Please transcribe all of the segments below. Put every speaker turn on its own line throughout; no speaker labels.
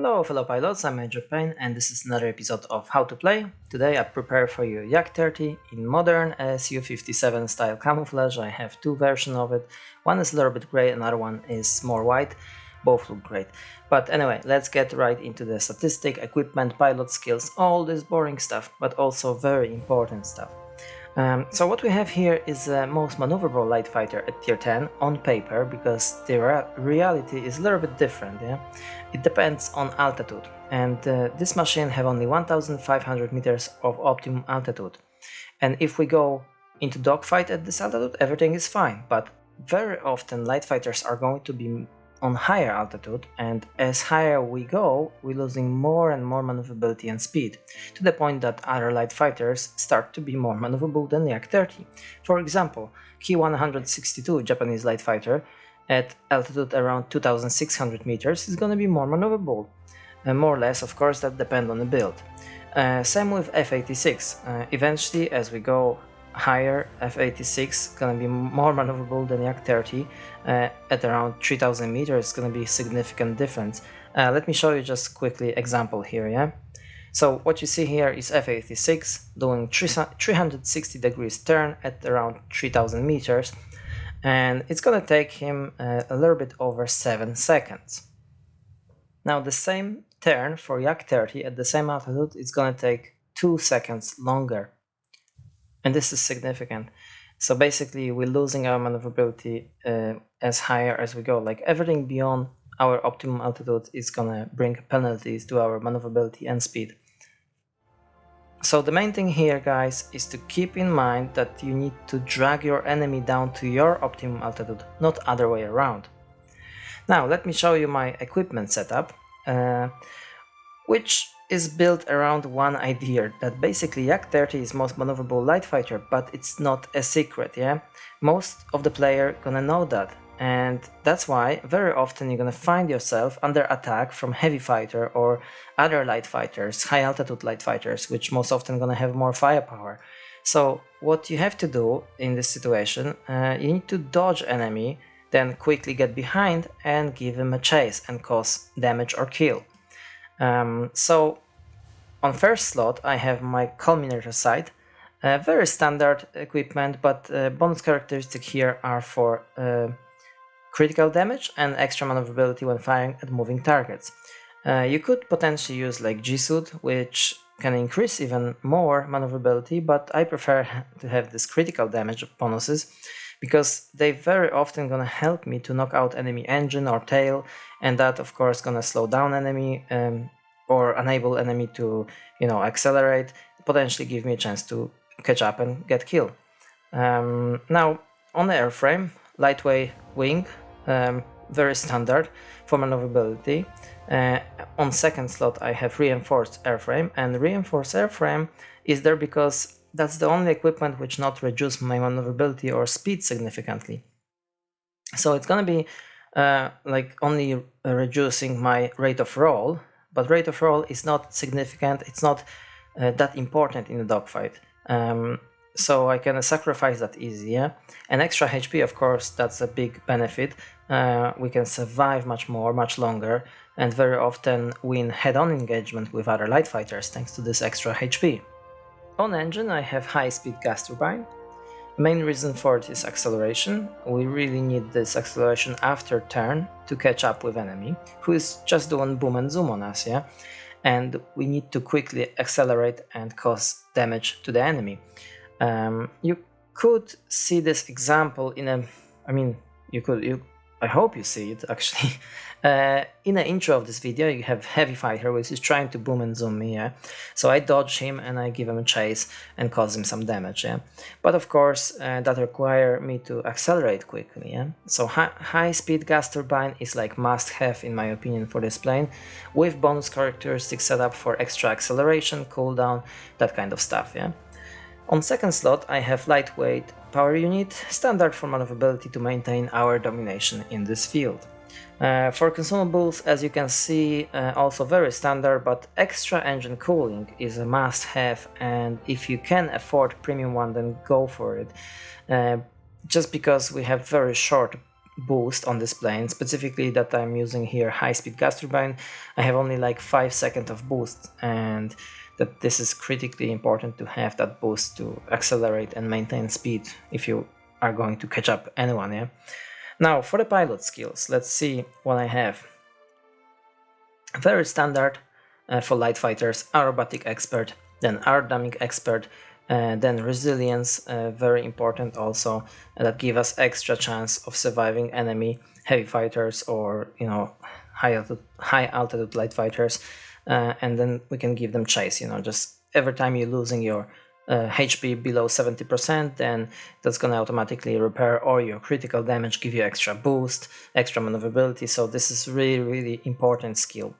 Hello fellow pilots, I'm Major Payne and this is another episode of How to Play. Today I prepare for you Yak-30 in modern Su-57 style camouflage. I have two versions of it. One is a little bit grey, another one is more white. Both look great. But anyway, let's get right into the statistic, equipment, pilot skills, all this boring stuff, but also very important stuff. So what we have here is the most maneuverable light fighter at tier 10 on paper, because the reality is a little bit different. Yeah, it depends on altitude, and this machine have only 1500 meters of optimum altitude, and if we go into dogfight at this altitude, everything is fine. But very often light fighters are going to be on higher altitude, and as higher we go, we're losing more and more maneuverability and speed, to the point that other light fighters start to be more maneuverable than Yak-30. For example, Ki-162 Japanese light fighter at altitude around 2600 meters is gonna be more maneuverable. More or less, of course, that depends on the build. Same with F-86. Eventually, as we go higher, F-86 gonna be more maneuverable than Yak-30. At around 3000 meters, it's gonna be a significant difference. Let me show you just quickly example here. Yeah. So what you see here is F-86 doing 360 degrees turn at around 3000 meters, and it's gonna take him a little bit over 7 seconds. Now the same turn for Yak-30 at the same altitude is gonna take 2 seconds longer. And this is significant. So basically we're losing our maneuverability as higher as we go. Like everything beyond our optimum altitude is gonna bring penalties to our maneuverability and speed. So the main thing here, guys, is to keep in mind that you need to drag your enemy down to your optimum altitude, not other way around. Now let me show you my equipment setup, which is built around one idea, that basically Yak-30 is most maneuverable light fighter, but it's not a secret. Yeah, most of the player gonna know that, and that's why very often you're gonna find yourself under attack from heavy fighter or other light fighters, high altitude light fighters, which most often gonna have more firepower. So what you have to do in this situation, you need to dodge enemy, then quickly get behind and give him a chase and cause damage or kill. So on first slot I have my culminator sight, very standard equipment, but bonus characteristics here are for critical damage and extra maneuverability when firing at moving targets. You could potentially use like G-Suit, which can increase even more maneuverability, but I prefer to have this critical damage bonuses, because they very often gonna help me to knock out enemy engine or tail, and that of course gonna slow down enemy or enable enemy to, accelerate, potentially give me a chance to catch up and get killed. Now on the airframe, lightweight wing, very standard for maneuverability. On second slot I have reinforced airframe, and reinforced airframe is there because that's the only equipment which not reduce my maneuverability or speed significantly. So it's gonna be like only reducing my rate of roll, but rate of roll is not significant, it's not that important in a dogfight. So I can sacrifice that easy. Yeah? And extra HP, of course, that's a big benefit. We can survive much more, much longer, and very often win head-on engagement with other light fighters thanks to this extra HP. On engine I have high-speed gas turbine. Main reason for it is acceleration. We really need this acceleration after turn to catch up with enemy, who is just doing boom and zoom on us, yeah? And we need to quickly accelerate and cause damage to the enemy. You could see this example in a, I hope you see it actually. In the intro of this video you have heavy fighter which is trying to boom and zoom me, yeah? So I dodge him and I give him a chase and cause him some damage, yeah? But of course that require me to accelerate quickly, yeah? So high speed gas turbine is like must have in my opinion for this plane, with bonus characteristics set up for extra acceleration, cooldown, that kind of stuff, yeah? On second slot I have lightweight power unit, standard for maneuverability to maintain our domination in this field. For consumables, as you can see, also very standard, but extra engine cooling is a must-have, and if you can afford premium one, then go for it. Just because we have very short boost on this plane, specifically that I'm using here high-speed gas turbine. I have only like 5 seconds of boost, and that this is critically important to have that boost to accelerate and maintain speed if you are going to catch up anyone, yeah? Now, for the pilot skills, let's see what I have. Very standard for light fighters, aerobatic expert, then aerodynamic expert, then resilience, very important also, that give us extra chance of surviving enemy heavy fighters or high altitude light fighters, and then we can give them chase. Just every time you're losing your HP below 70%, then that's gonna automatically repair, or your critical damage give you extra boost, extra maneuverability. So this is really important skill.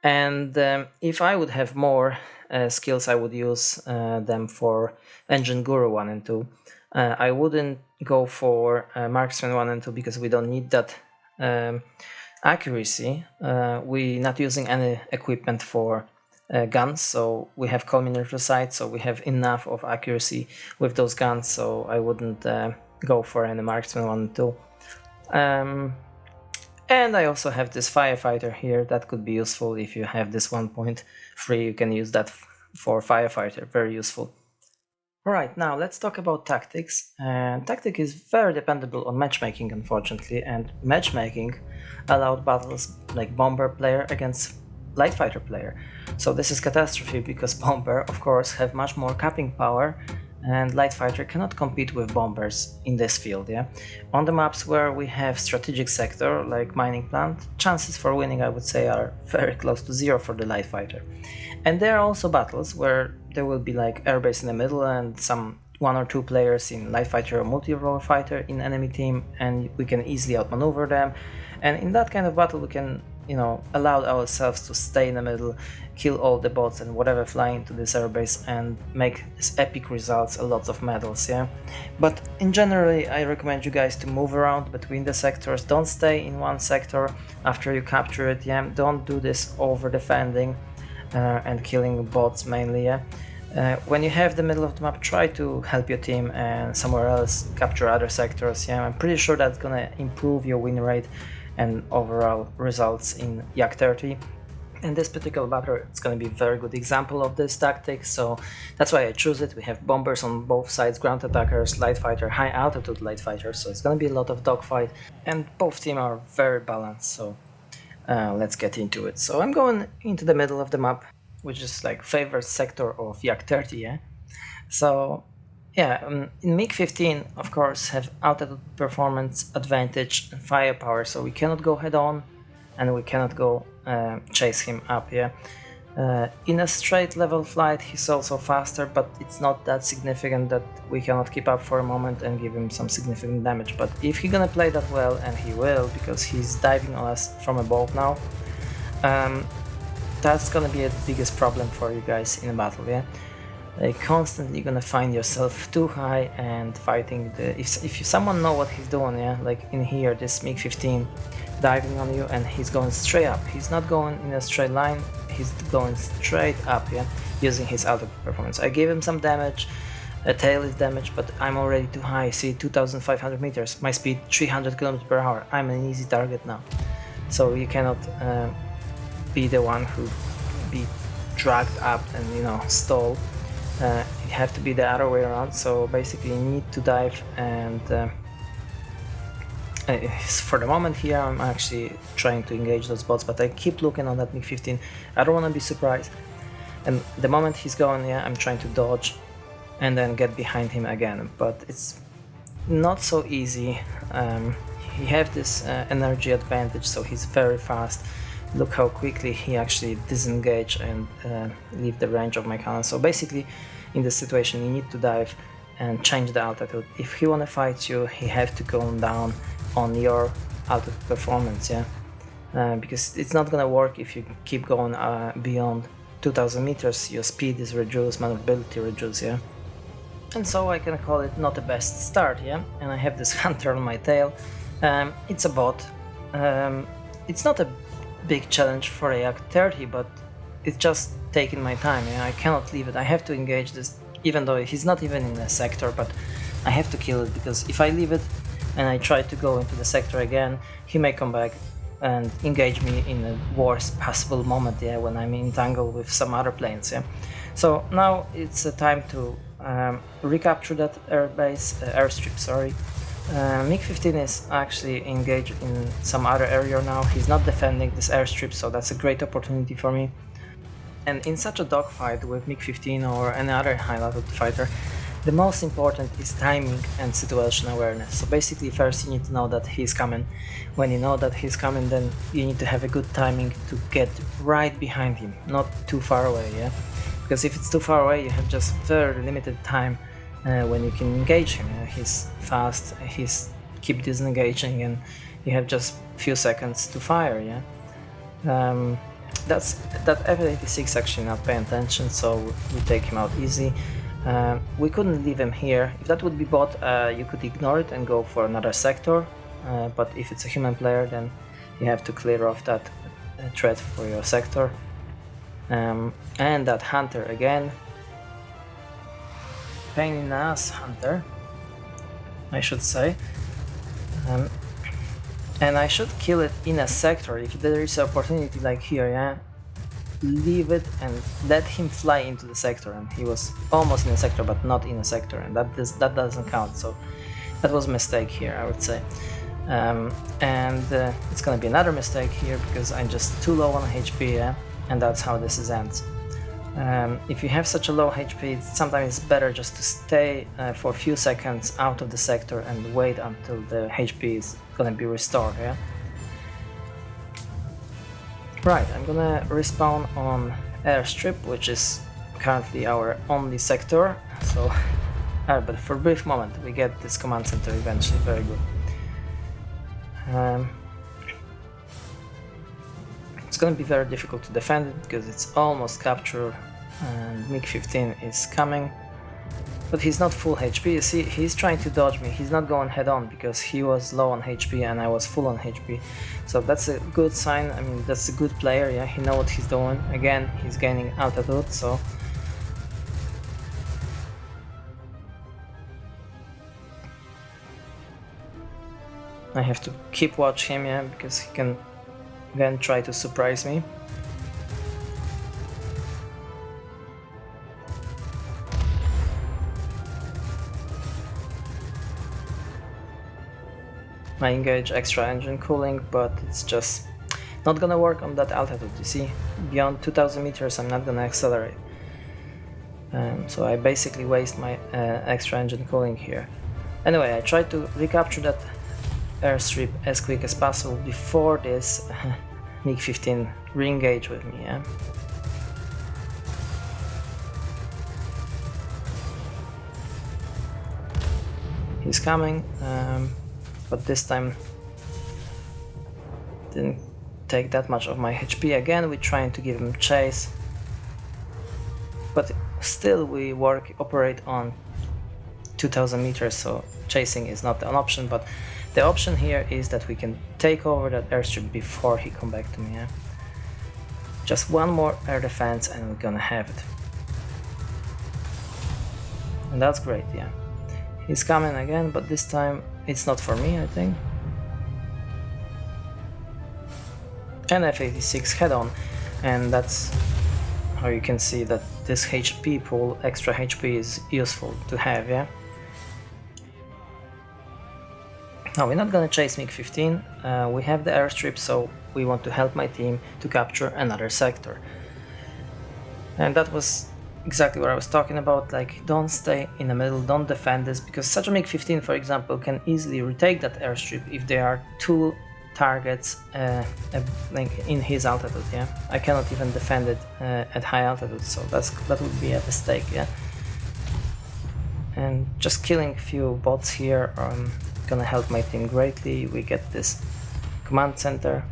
And if I would have more skills, I would use them for Engine Guru 1 and 2. I wouldn't go for Marksman 1 and 2 because we don't need that accuracy. We're not using any equipment for guns, so we have culminator sight, so we have enough of accuracy with those guns, so I wouldn't go for any Marksman 1 and 2. And I also have this firefighter here that could be useful. If you have this 1.3, you can use that for firefighter, very useful. Alright, now let's talk about tactics. And tactic is very dependable on matchmaking, unfortunately, and matchmaking allowed battles like bomber player against light fighter player. So this is catastrophe because bomber, of course, have much more capping power, and light fighter cannot compete with bombers in this field, yeah? On the maps where we have strategic sector, like mining plant, chances for winning, I would say, are very close to 0 for the light fighter. And there are also battles where there will be like airbase in the middle and some 1 or 2 players in light fighter or multi-role fighter in enemy team, and we can easily outmaneuver them. And in that kind of battle we can, allow ourselves to stay in the middle, kill all the bots and whatever fly into this airbase, and make this epic results, a lot of medals, yeah? But in general, I recommend you guys to move around between the sectors. Don't stay in one sector after you capture it, yeah? Don't do this over defending and killing bots mainly, yeah? When you have the middle of the map, try to help your team and somewhere else capture other sectors, yeah? I'm pretty sure that's gonna improve your win rate and overall results in Yak-30. In this particular battle, it's going to be a very good example of this tactic, so that's why I choose it. We have bombers on both sides, ground attackers, light fighter, high altitude light fighters, so it's going to be a lot of dogfight, and both teams are very balanced, so let's get into it. So I'm going into the middle of the map, which is like favorite sector of Yak-30, yeah? So yeah, in MiG-15, of course, have altitude performance advantage and firepower, so we cannot go head-on and we cannot go chase him up, yeah. In a straight level flight, he's also faster, but it's not that significant that we cannot keep up for a moment and give him some significant damage. But if he's gonna play that well, and he will, because he's diving on us from above now, that's gonna be the biggest problem for you guys in a battle, yeah. Like constantly gonna find yourself too high and fighting if someone know what he's doing, yeah, like in here, this MiG-15 diving on you and he's going straight up. He's not going in a straight line, he's going straight up, yeah, using his altitude performance. I gave him some damage, a tail is damaged, but I'm already too high. See, 2,500 meters, my speed 300 km per hour. I'm an easy target now. So you cannot be the one who be dragged up and stall. You have to be the other way around, so basically you need to dive, and for the moment here I'm actually trying to engage those bots, but I keep looking on that MiG-15. I don't want to be surprised, and the moment he's going, yeah, I'm trying to dodge and then get behind him again, but it's not so easy. He have this energy advantage, so he's very fast. Look how quickly he actually disengage and leave the range of my cannon. So basically, in this situation, you need to dive and change the altitude. If he wanna fight you, he have to go down on your altitude performance, yeah. Because it's not gonna work if you keep going beyond 2,000 meters. Your speed is reduced, maneuverability reduced, yeah. And so I can call it not the best start, yeah. And I have this hunter on my tail. It's a bot. It's not a big challenge for a Yak-30, but it's just taking my time, yeah? I cannot leave it. I have to engage this, even though he's not even in a sector, but I have to kill it, because if I leave it, and I try to go into the sector again, he may come back and engage me in the worst possible moment, yeah, when I'm entangled with some other planes, yeah. So now it's time to recapture that airstrip, sorry. MiG-15 is actually engaged in some other area now. He's not defending this airstrip, so that's a great opportunity for me. And in such a dogfight with MiG-15 or any other high-level fighter, the most important is timing and situation awareness. So basically, first you need to know that he's coming. When you know that he's coming, then you need to have a good timing to get right behind him, not too far away, yeah? Because if it's too far away, you have just very limited time when you can engage him. He's fast, he's keep disengaging, and you have just few seconds to fire, yeah? That F-86 actually not paying attention, so we take him out easy. We couldn't leave him here. If that would be bot, you could ignore it and go for another sector, but if it's a human player, then you have to clear off that threat for your sector. And that hunter again. Pain in the ass hunter, I should say. And I should kill it in a sector if there is an opportunity like here, yeah? Leave it and let him fly into the sector, and he was almost in a sector but not in a sector, and that doesn't count, so that was a mistake here, I would say. It's gonna be another mistake here because I'm just too low on HP, yeah? And that's how this ends. If you have such a low HP, sometimes it's better just to stay for a few seconds out of the sector and wait until the HP is gonna be restored, yeah? Right, I'm gonna respawn on airstrip, which is currently our only sector, so... but for a brief moment we get this command center eventually, very good. It's gonna be very difficult to defend it because it's almost captured and MiG-15 is coming. But he's not full HP, you see, he's trying to dodge me, he's not going head on because he was low on HP and I was full on HP. So that's a good sign, I mean, that's a good player, yeah, he knows what he's doing. Again, he's gaining altitude, so... I have to keep watch him, yeah, because he can again try to surprise me. I engage extra engine cooling, but it's just not gonna work on that altitude, you see? Beyond 2000 meters I'm not gonna accelerate. So I basically waste my extra engine cooling here. Anyway, I tried to recapture that airstrip as quick as possible before this MiG-15 re-engage with me, yeah? He's coming, but this time didn't take that much of my HP. Again, we're trying to give him chase, but still we operate on 2000 meters, so chasing is not an option, but the option here is that we can take over that airstrip before he come back to me, yeah? Just one more air defense and we're gonna have it. And that's great, yeah. He's coming again, but this time it's not for me, I think. And F-86 head on, and that's how you can see that this HP pool, extra HP, is useful to have, yeah? Now, we're not gonna chase MiG-15, we have the airstrip, so we want to help my team to capture another sector. And that was exactly what I was talking about, like, don't stay in the middle, don't defend this, because such a MiG-15, for example, can easily retake that airstrip if there are two targets like in his altitude, yeah? I cannot even defend it at high altitude, so that would be a mistake, yeah? And just killing a few bots here gonna help my team greatly. We get this command center,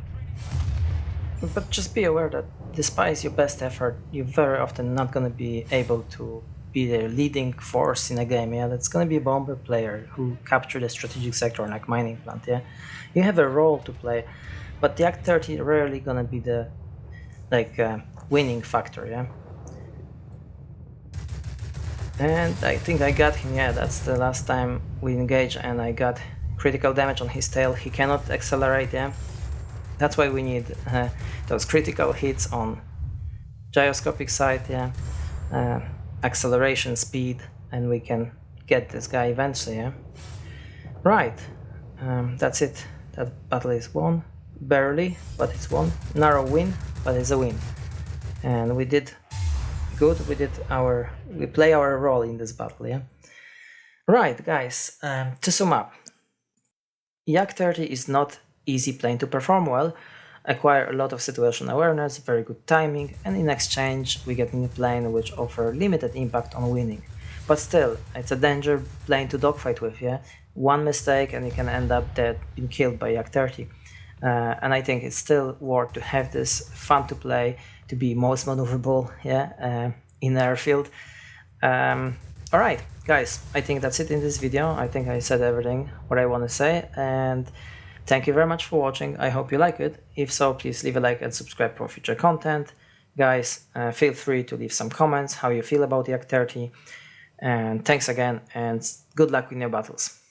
but just be aware that despite your best effort, you're very often not gonna be able to be the leading force in a game, yeah? That's gonna be a bomber player who captured a strategic sector like mining plant, yeah? You have a role to play, but the Yak-30 rarely gonna be the winning factor, yeah? And I think I got him, yeah, that's the last time we engaged and I got critical damage on his tail. He cannot accelerate, yeah. That's why we need those critical hits on gyroscopic side, yeah. Acceleration, speed, and we can get this guy eventually, yeah. Right, that's it. That battle is won. Barely, but it's won. Narrow win, but it's a win. And we did good. We play our role in this battle, yeah. Right, guys. To sum up, Yak-30 is not easy plane to perform well. Acquire a lot of situational awareness, very good timing, and in exchange we get a plane which offer limited impact on winning. But still, it's a danger plane to dogfight with, yeah? One mistake and you can end up dead, being killed by Yak-30. And I think it's still worth to have this, fun to play, to be most maneuverable, yeah, in airfield. Alright, guys, I think that's it in this video. I think I said everything what I want to say, and thank you very much for watching. I hope you like it. If so, please leave a like and subscribe for future content. Guys, feel free to leave some comments how you feel about the Yak-30. And thanks again, and good luck with your battles.